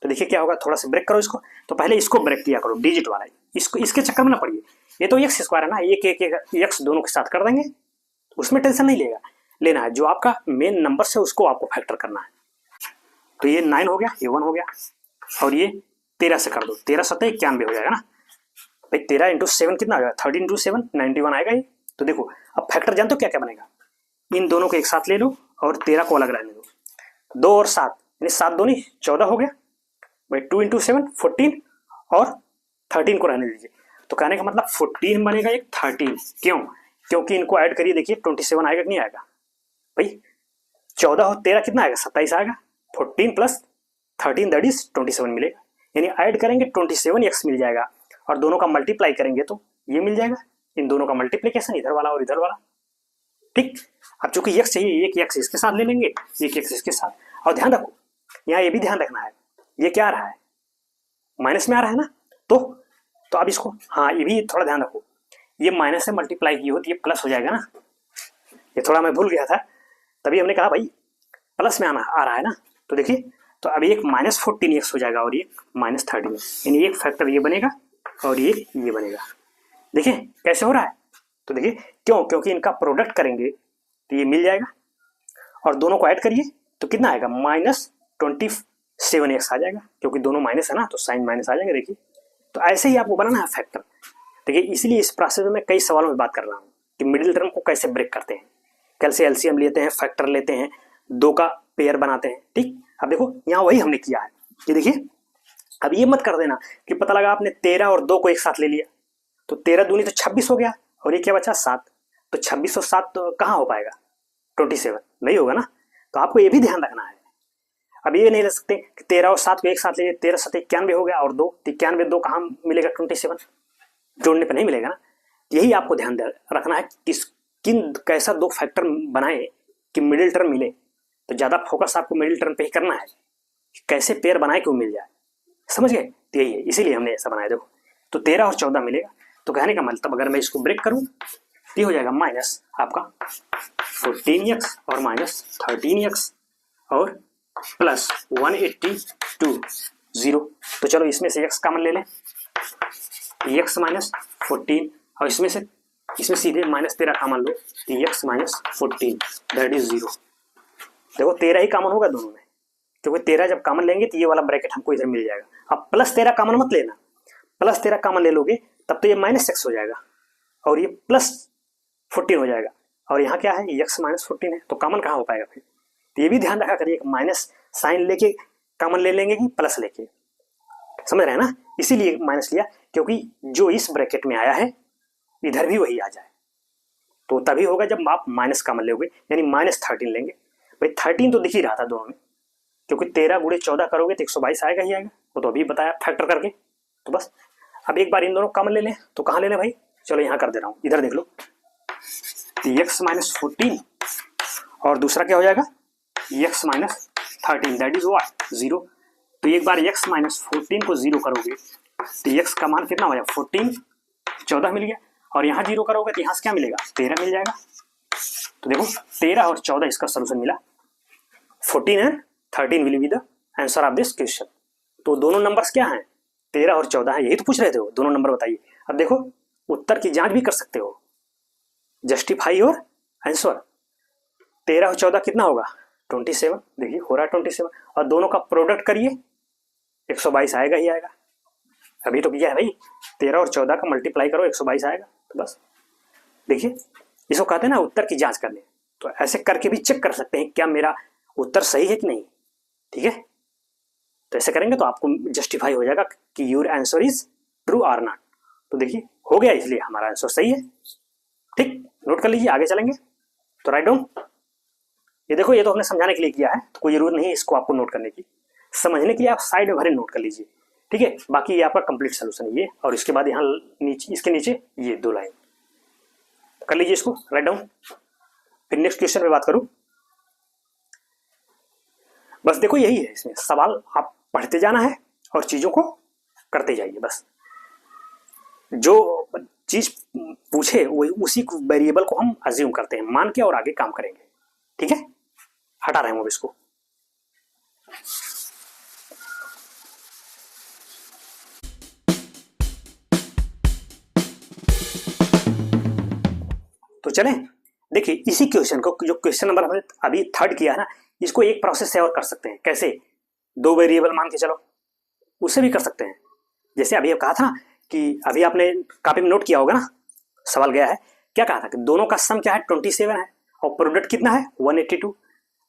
S1: तो देखिए क्या होगा, थोड़ा सा ब्रेक करो इसको, तो पहले इसको ब्रेक किया करो डिजिट वाला, इसको इसके चक्कर में ना पड़िए। ये तो एक्स स्क्वायर है ना, एक एक एक्स दोनों के साथ कर देंगे, उसमें टेंशन नहीं लेना है, जो आपका मेन नंबर से उसको आपको फैक्टर करना है। तो ये 9 हो गया, ये 1 हो गया, और ये 13 से कर दो, 13 7 91 हो जाएगा ना भाई। 13 इंटू 7 कितना आ जाएगा, 13 इंटू 7 91 आएगा ये। तो देखो अब फैक्टर जानते हो क्या क्या बनेगा, इन दोनों को एक साथ ले लो और 13 को अलग रहने दो, 2 और 7 यानी 7 2 नहीं 14 हो गया भाई। 2 इंटू 7 14 और 13 को रहने दीजिए। तो कहने का मतलब 14 बनेगा एक 13, क्यों, क्योंकि इनको ऐड करिए, देखिए 27 आएगा कि नहीं आएगा भाई। 14 और 13 कितना आएगा, 27 आएगा। 14 प्लस 13 दैट इज 27 मिलेगा, यानी ऐड करेंगे 27x मिल जाएगा, और दोनों का मल्टीप्लाई करेंगे तो ये मिल जाएगा, इन दोनों का मल्टीप्लीकेशन इधर वाला और इधर वाला। ठीक, अब चूंकि x चाहिए, एक x इसके साथ ले लेंगे, एक x इसके साथ। और ध्यान रखो यहाँ ये भी ध्यान रखना है, ये क्या आ रहा है, माइनस में आ रहा है ना, तो अब इसको, हाँ ये भी थोड़ा ध्यान रखो, ये माइनस से मल्टीप्लाई की हो तो ये प्लस हो जाएगा ना, ये थोड़ा मैं भूल गया था, तभी हमने कहा भाई प्लस में आ रहा है ना। तो देखिए, तो अभी एक माइनस 14x हो जाएगा और ये माइनस 13, यानी एक फैक्टर ये बनेगा और ये बनेगा। देखिए कैसे हो रहा है, तो देखिए क्यों, क्योंकि इनका प्रोडक्ट करेंगे तो ये मिल जाएगा, और दोनों को ऐड करिए तो कितना आएगा, माइनस 27x आ जाएगा, क्योंकि दोनों माइनस है ना, तो साइन माइनस आ जाएंगे। देखिए तो ऐसे ही आपको बनाना है फैक्टर। देखिए इसलिए इस प्रोसेस में कई सवालों में बात कर रहा हूँ कि मिडिल टर्म को कैसे ब्रेक करते हैं, कैसे एलसीएम लेते हैं, फैक्टर लेते हैं, दो का पेयर बनाते हैं। ठीक, अब देखो यहाँ वही हमने किया है। ये देखिए, अब ये मत कर देना कि पता लगा आपने 13 और 2 को एक साथ ले लिया, तो 13 दूनी तो 26 हो गया, और ये क्या बचा 7, तो 26 और 7 तो कहाँ हो पाएगा, 27 नहीं होगा ना। तो आपको ये भी ध्यान रखना है। अब ये नहीं ले सकते कि 13 और 7 को एक साथ ले, 13 7 91 हो गया, और 2 91 2 कहाँ मिलेगा, 27 जोड़ने पर नहीं मिलेगा ना। यही आपको ध्यान रखना है कि कैसा दो फैक्टर बनाए कि मिडिल टर्म मिले। तो ज्यादा फोकस आपको मिडिल टर्म पे ही करना है, कैसे पेयर बनाए कि वो मिल जाए, समझ गए। तो यही है, इसीलिए हमने ऐसा बनाया। देखो तो 13 और 14 मिलेगा, तो कहने का मतलब अगर मैं इसको ब्रेक करूं तो ये हो जाएगा माइनस आपका 14x और माइनस 13x और प्लस 182 0। तो चलो इसमें से x कॉमन ले लें, x माइनस 14, और इसमें सीधे minus 13 common low, x minus 14 that is 0। देखो 13 ही कॉमन होगा दोनों में, क्योंकि 13 जब कॉमन लेंगे तो ये वाला ब्रैकेट हमको इधर मिल जाएगा। अब प्लस 13 कॉमन मत लेना, प्लस 13 कॉमन ले लोगे तब तो ये माइनस x हो जाएगा और ये प्लस 14 हो जाएगा, और यहाँ क्या है x माइनस 14 है, तो कॉमन कहाँ हो पाएगा फिर। तो ये भी ध्यान रखा करिए, माइनस साइन लेके कॉमन ले लेंगे कि प्लस लेके, समझ रहे हैं ना। इसीलिए माइनस लिया, क्योंकि जो इस ब्रैकेट में आया है इधर भी वही आ जाए, तो तभी होगा जब आप माइनस कॉमन लोगे, यानी माइनस 13 लेंगे। भाई 13 तो दिख ही रहा था दोनों में, क्योंकि 13 गुणे 14 करोगे तो 122 आएगा ही आएगा, वो तो अभी बताया फैक्टर करके। तो बस अब एक बार इन दोनों कॉमन ले लें, तो कहाँ ले लें भाई, चलो यहाँ कर दे रहा हूँ, इधर देख लो, x माइनस 14 और दूसरा क्या हो जाएगा x minus 13 that is what 0। तो एक बार x माइनस 14 को 0 करोगे तो x का मान कितना हो जाएगा 14, 14 मिल गया, और यहाँ 0 करोगे तो यहाँ से क्या मिलेगा 13 मिल जाएगा। तो देखो 13 और 14 इसका सोल्यूशन मिला, 14 and 13 will be the answer of this question. तो दोनों नंबर्स क्या हैं, 13 और 14 है, यही तो पूछ रहे थे, वो दोनों नंबर बताइए। अब देखो उत्तर की जांच भी कर सकते हो, जस्टिफाई और आंसर। 13 और 14 कितना होगा 27, देखिए हो रहा है 27, और दोनों का प्रोडक्ट करिए 122 आएगा ही आएगा। अभी तो किया है भाई, 13 और 14 का मल्टीप्लाई करो 122 आएगा। तो बस देखिए, इसको कहते हैं ना उत्तर की जांच करने। तो ऐसे करके भी चेक कर सकते हैं क्या मेरा उत्तर सही है कि नहीं, ठीक है। तो ऐसे करेंगे तो आपको जस्टिफाई हो जाएगा कि योर आंसर इज ट्रू और नॉट। तो देखिए हो गया, इसलिए हमारा आंसर सही है। ठीक, नोट कर लीजिए, आगे चलेंगे। तो राइट डाउन, ये देखो ये तो हमने समझाने के लिए किया है, तो कोई जरूरत नहीं है इसको आपको नोट करने की, समझने के लिए आप साइड में भरे नोट कर लीजिए। ठीक है, बाकी ये आपका कंप्लीट सोल्यूशन है ये, और इसके बाद यहाँ नीचे, इसके नीचे ये 2 लाइन कर लीजिए, इसको राइट डाउन। फिर नेक्स्ट क्वेश्चन पे बात करूं। बस देखो यही है, इसमें सवाल आप पढ़ते जाना है और चीजों को करते जाइए। बस जो चीज पूछे वही उसी वेरिएबल को हम अज्यूम करते हैं, मान के, और आगे काम करेंगे। ठीक है, हटा रहे हैं अब इसको। तो चलें, देखिए इसी क्वेश्चन को, जो क्वेश्चन नंबर हमने अभी 3rd किया है ना, इसको एक प्रोसेस से और कर सकते हैं। कैसे? 2 वेरिएबल मान के चलो, उससे भी कर सकते हैं। जैसे अभी कहा था ना कि अभी आपने कॉपी में नोट किया होगा ना, सवाल गया है, क्या कहा था कि दोनों का सम क्या है 27 है और प्रोडक्ट कितना है 182।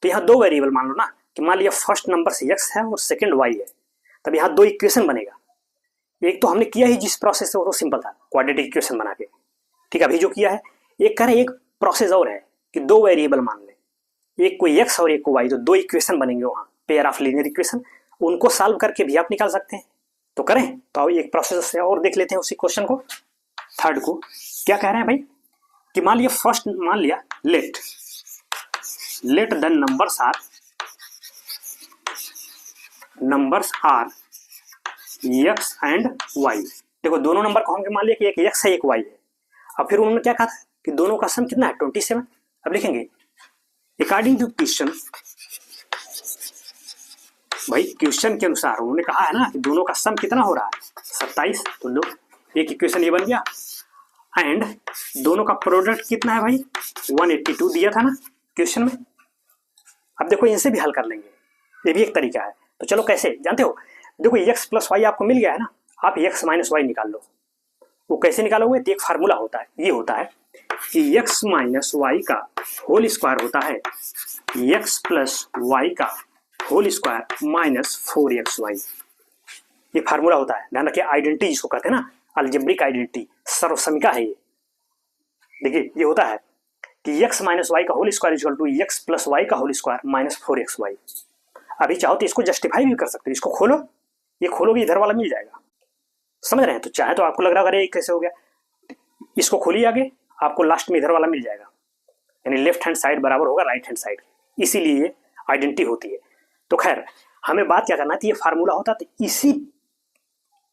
S1: तो यहाँ 2 वेरिएबल मान लो ना, कि मान लिया फर्स्ट नंबर से x है और सेकंड y है, तब यहाँ 2 इक्वेशन बनेगा। एक तो हमने किया ही जिस प्रोसेस से, वो तो सिंपल था, क्वाड्रेटिक इक्वेशन बना के। ठीक है, अभी जो किया है, एक करें, एक प्रोसेस और है कि 2 वेरिएबल मान ले, एक को x और एक को y, तो 2 इक्वेशन बनेंगे वहां, पेयर ऑफ लीनियर इक्वेशन। उनको सॉल्व करके भी आप निकाल सकते हैं। तो करें, तो एक प्रोसेस से और देख लेते हैं उसी क्वेश्चन को, 3rd को। क्या कह रहे हैं भाई कि मान लिया फर्स्ट, मान लिया let the numbers are x and y। देखो दोनों नंबर को हमने मान लिया कि एक x है एक y है। अब फिर उन्होंने क्या कहा था कि दोनों का सम कितना है 27। अब लिखेंगे अकॉर्डिंग टू क्वेश्चन, भाई क्वेश्चन के अनुसार उन्होंने कहा है ना कि दोनों का सम कितना हो रहा है 27। तो लो, एक इक्वेशन ये बन गया। एंड दोनों का प्रोडक्ट कितना है भाई 182 दिया था ना क्वेश्चन में। अब देखो इनसे भी हल कर लेंगे, ये भी एक तरीका है। तो चलो कैसे जानते हो, देखो x प्लस वाई आपको मिल गया है ना, आप x माइनस वाई निकाल लो। वो कैसे निकालोगे? तो एक फार्मूला होता है, ये होता है कि x माइनस वाई का होल स्क्वायर होता है x प्लस वाई का होल स्क्वायर माइनस 4xy। ये फार्मूला होता है, ध्यान रखिए। आइडेंटिटी जिसको कहते हैं ना, अलजेब्रिक आइडेंटिटी, सर्वसमीका है ये। देखिए ये होता है कि x माइनस वाई का whole square equal to x plus y का होल स्क्वायर माइनस 4xy। अभी चाहो तो इसको जस्टिफाई भी कर सकते हो, इसको खोलो, ये खोलोगे इधर वाला मिल जाएगा, समझ रहे हैं? तो चाहे तो आपको लग रहा है अरे कैसे हो गया, इसको खोलिए आगे, आपको लास्ट में इधर वाला मिल जाएगा, यानी लेफ्ट हैंड साइड बराबर होगा राइट हैंड साइड, इसीलिए आइडेंटिटी होती है। तो खैर हमें बात क्या करना है, ये फार्मूला होता है, तो इसी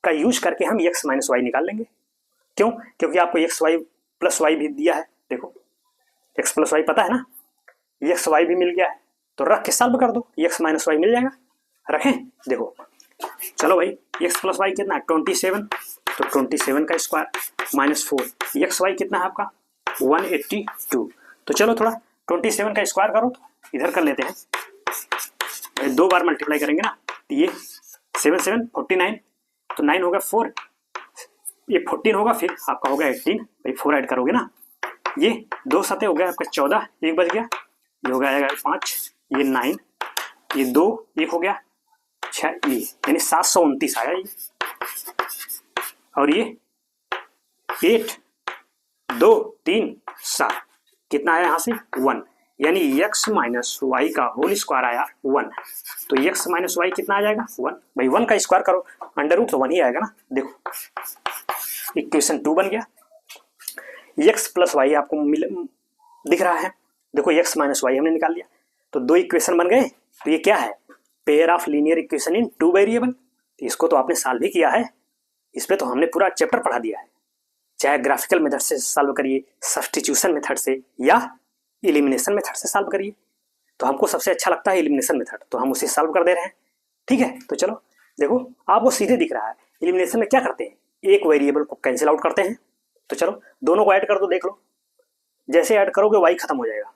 S1: का यूज करके हम x माइनस वाई निकाल लेंगे। क्यों? क्योंकि आपको x वाई प्लस वाई भी दिया है, देखो x प्लस वाई पता है ना, x वाई भी मिल गया है, तो रख के सॉल्व कर दो, x माइनस वाई मिल जाएगा। रखें, देखो चलो भाई, x प्लस वाई कितना है 27, तो 27 का स्क्वायर माइनस 4, एक्स वाई कितना है आपका 182। तो चलो थोड़ा 27 का स्क्वायर करो, तो इधर कर लेते हैं, 2 बार मल्टीप्लाई करेंगे ना, तो ये 7 7 49, तो 9 होगा 4, ये 14 होगा, फिर आपका होगा 18, भाई 4 ऐड करोगे ना, ये 2 7 हो गया आपका 14, 1 बच गया, ये हो गया 5, ये 9, ये 2 1 हो गया 6, ये यानी 729 आया ये। और ये 8 2 3 7 कितना आया यहाँ से 1, यानी x माइनस वाई का होल स्क्वायर आया 1। तो x माइनस वाई कितना आ जाएगा 1। भाई 1 का स्क्वायर करो, अंडर रूट तो 1 ही आएगा ना। देखो इक्वेशन 2 बन गया। x प्लस वाई आपको दिख रहा है, देखो x माइनस वाई हमने निकाल लिया, तो 2 इक्वेशन बन गए। तो ये क्या है, pair of linear equation in 2 variable. इसको तो आपने सॉल्व भी किया है, इस पे तो हमने पूरा चैप्टर पढ़ा दिया है, चाहे ग्राफिकल मेथड से सॉल्व करिए, सब्स्टिट्यूशन मेथड से, या एलिमिनेशन मेथड से सॉल्व करिए। तो हमको सबसे अच्छा लगता है एलिमिनेशन मेथड, तो हम उसे सॉल्व कर दे रहे हैं। ठीक है, तो चलो देखो आपको सीधे दिख रहा है, एलिमिनेशन में क्या करते हैं, एक वेरिएबल को कैंसिल आउट करते हैं। तो चलो दोनों को ऐड कर दो, देख लो जैसे ऐड करोगे वाई खत्म हो जाएगा,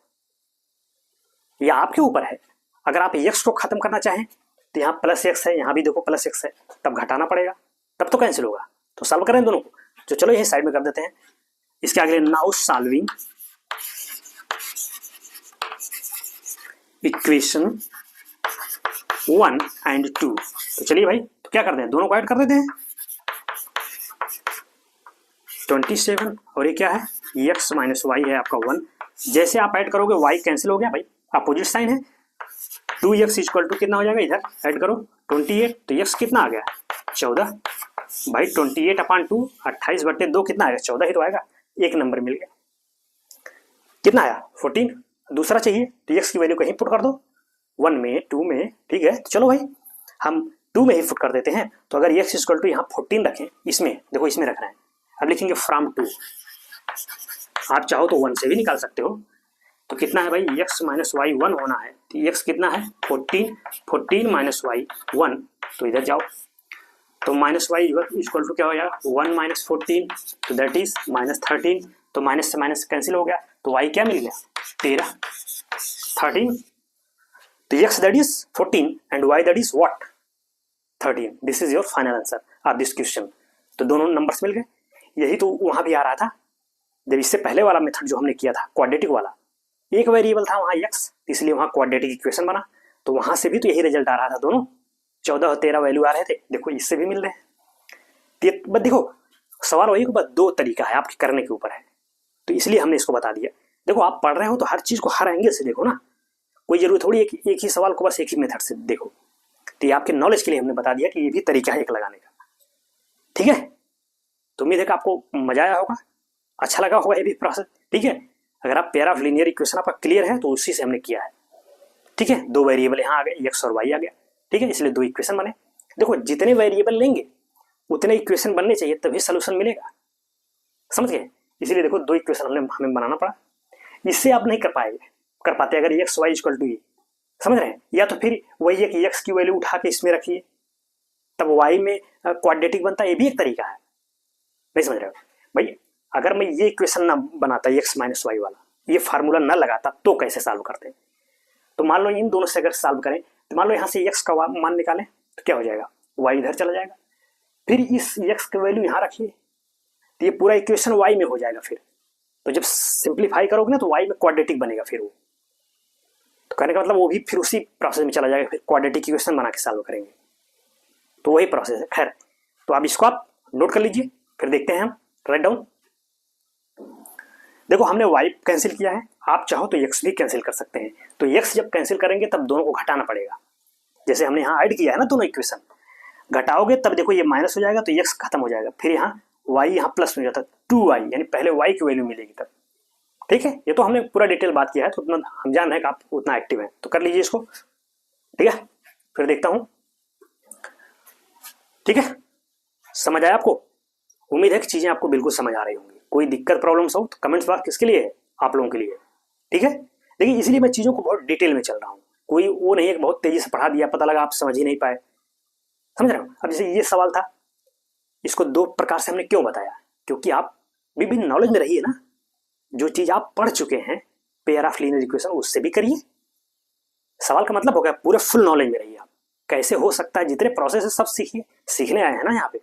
S1: यह आपके ऊपर है। अगर आप x को खत्म करना चाहें तो यहाँ प्लस x है, यहाँ भी देखो प्लस x है, तब घटाना पड़ेगा, तब तो कैंसिल होगा। तो सॉल्व करें दोनों को, तो चलो यही साइड में कर देते हैं। इसके आगे नाउ सॉल्विंग इक्वेशन 1 एंड 2। तो चलिए भाई, तो क्या करते हैं, दोनों को ऐड कर देते हैं। 27 और ये क्या है x माइनस वाई है आपका 1। जैसे आप ऐड करोगे y कैंसिल हो गया भाई, अपोजिट साइन है। 2x इक्वल टू कितना हो जाएगा, इधर ऐड करो 28, तो x कितना आ गया 14 भाई 28/2, 28/2 कितना आएगा? 14 ही तो आएगा। एक नंबर मिल गया। कितना आया? 14। दूसरा चाहिए तो एक्स की वैल्यू कहीं पुट कर दो, 1 में 2 में, ठीक है। तो चलो भाई हम 2 में ही पुट कर देते हैं। तो अगर एक्स इक्वल टू यहाँ 14 रखें, इसमें देखो इसमें रखना है, अब लिखेंगे फ्रॉम 2। आप चाहो तो 1 से भी निकाल सकते हो। तो कितना है भाई? x माइनस वाई 1 होना है। तो x कितना है? 14 माइनस वाई 1। तो इधर जाओ, तो माइनस वाई इक्वल टू क्या हो जाएगा? 1 माइनस 14, तो दैट इज माइनस 13। तो माइनस से माइनस कैंसिल हो गया, तो y क्या मिल गया? 13, 13। तो x that is 14 and y that is what? 13। This is your final answer of this question. तो दोनों नंबर्स मिल गए। यही तो वहां भी आ रहा था जब इससे पहले वाला मेथड जो हमने किया था क्वाड्रेटिक वाला, एक वेरिएबल था वहां x, इसलिए वहां क्वाड्रेटिक इक्वेशन बना। तो वहां से भी तो यही रिजल्ट आ रहा था, दोनों 14 और 13 वैल्यू आ रहे थे। देखो इससे भी मिल रहे हैं। बस देखो सवाल वही को, बस दो तरीका है आपके करने के ऊपर है, तो इसलिए हमने इसको बता दिया। देखो आप पढ़ रहे हो तो हर चीज को हर एंगल से देखो ना, कोई जरूरी थोड़ी एक ही सवाल को बस एक ही मेथड से देखो। तो ये आपके नॉलेज के लिए हमने बता दिया कि ये भी तरीका है एक लगाने का, ठीक है। तो उम्मीद है कि आपको मजा आया होगा, अच्छा लगा होगा ये भी प्रोसेस, ठीक है। अगर आप पेयर ऑफ लीनियर इक्वेशन आपका क्लियर है तो उसी से हमने किया है, ठीक है। दो वेरिएबल यहाँ आ गए, एक्स और वाई आ गया, ठीक है, इसलिए दो इक्वेशन बने। देखो जितने वेरिएबल लेंगे उतने इक्वेशन बनने चाहिए, तभी सोल्यूशन मिलेगा, समझ गए। इसीलिए देखो दो इक्वेशन हमें बनाना पड़ा। इससे आप नहीं कर पाते अगर एक्स वाई इक्वल टू, समझ रहे हैं। या तो फिर वही है कि एक्स की वैल्यू उठा के इसमें रखिए, तब वाई में क्वाड्रेटिक बनता है, ये भी एक तरीका है। नहीं समझ रहे हो भाई? अगर मैं ये इक्वेशन ना बनाता एक्स माइनस वाई वाला, ये फार्मूला ना लगाता, तो कैसे सॉल्व करते? तो मान लो इन दोनों से अगर सॉल्व करें, तो मान लो यहाँ से एक्स का मान निकालें तो क्या हो जाएगा? वाई इधर चला जाएगा, फिर इस एक्स की वैल्यू यहाँ रखिए, तो ये पूरा इक्वेशन वाई में हो जाएगा। फिर तो जब सिंप्लीफाई करोगे ना तो वाई में क्वाड्रेटिक बनेगा फिर वो। तो कहने का मतलब वो भी फिर उसी प्रोसेस में चला जाएगा, फिर क्वाड्रेटिक इक्वेशन बना के सॉल्व करेंगे। तो वही प्रोसेस है। खैर, तो आप इसको आप नोट कर लीजिए, फिर देखते हैं हम। Write down. देखो हमने y कैंसिल किया है, आप चाहो तो x भी कैंसिल कर सकते हैं। तो x जब कैंसिल करेंगे तब दोनों को घटाना पड़ेगा, जैसे हमने यहाँ ऐड किया है ना दोनों इक्वेशन, घटाओगे तब देखो ये माइनस हो जाएगा तो x खत्म हो जाएगा, फिर यहाँ y यहाँ प्लस हो जाता है 2y, यानी पहले y की वैल्यू मिलेगी तब, ठीक है। ये तो हमने पूरा डिटेल बात किया है, तो उतना हम जान रहे हैं कि आप उतना एक्टिव है, तो कर लीजिए इसको, ठीक है। फिर देखता हूँ, ठीक है। समझ आया आपको? उम्मीद है कि चीजें आपको बिल्कुल समझ आ रही होंगी। कोई दिक्कत प्रॉब्लम्स हो तो कमेंट्स बॉक्स किसके लिए है? आप लोगों के लिए, ठीक है। देखिए इसलिए मैं चीजों को बहुत डिटेल में चल रहा हूँ, कोई वो नहीं है कि बहुत तेजी से पढ़ा दिया, पता लगा आप समझ ही नहीं पाए, समझ रहे हो। अब जैसे ये सवाल था, इसको दो प्रकार से हमने क्यों बताया? क्योंकि आप भी नॉलेज में रहिए ना, जो चीज आप पढ़ चुके हैं पेयर ऑफ लीनियर इक्वेशन उससे भी करिए। सवाल का मतलब हो गया पूरे फुल नॉलेज में रहिए आप, कैसे हो सकता है, जितने प्रोसेस है सब सीखिए, सीखने आए हैं ना यहाँ पे,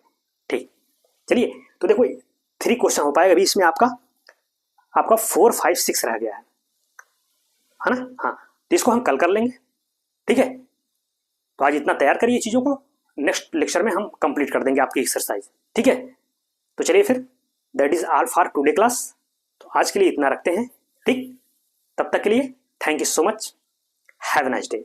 S1: ठीक। चलिए तो देखो 3 क्वेश्चन हो पाएगा अभी इसमें, आपका 4, 5, 6 रह गया है ना। हाँ, तो इसको हम कल कर लेंगे, ठीक है। तो आज इतना तैयार करिए चीजों को, नेक्स्ट लेक्चर में हम कंप्लीट कर देंगे आपकी एक्सरसाइज, ठीक है। तो चलिए फिर, that is all for today class. तो आज के लिए इतना रखते हैं, ठीक। तब तक के लिए thank you so much, have a nice day.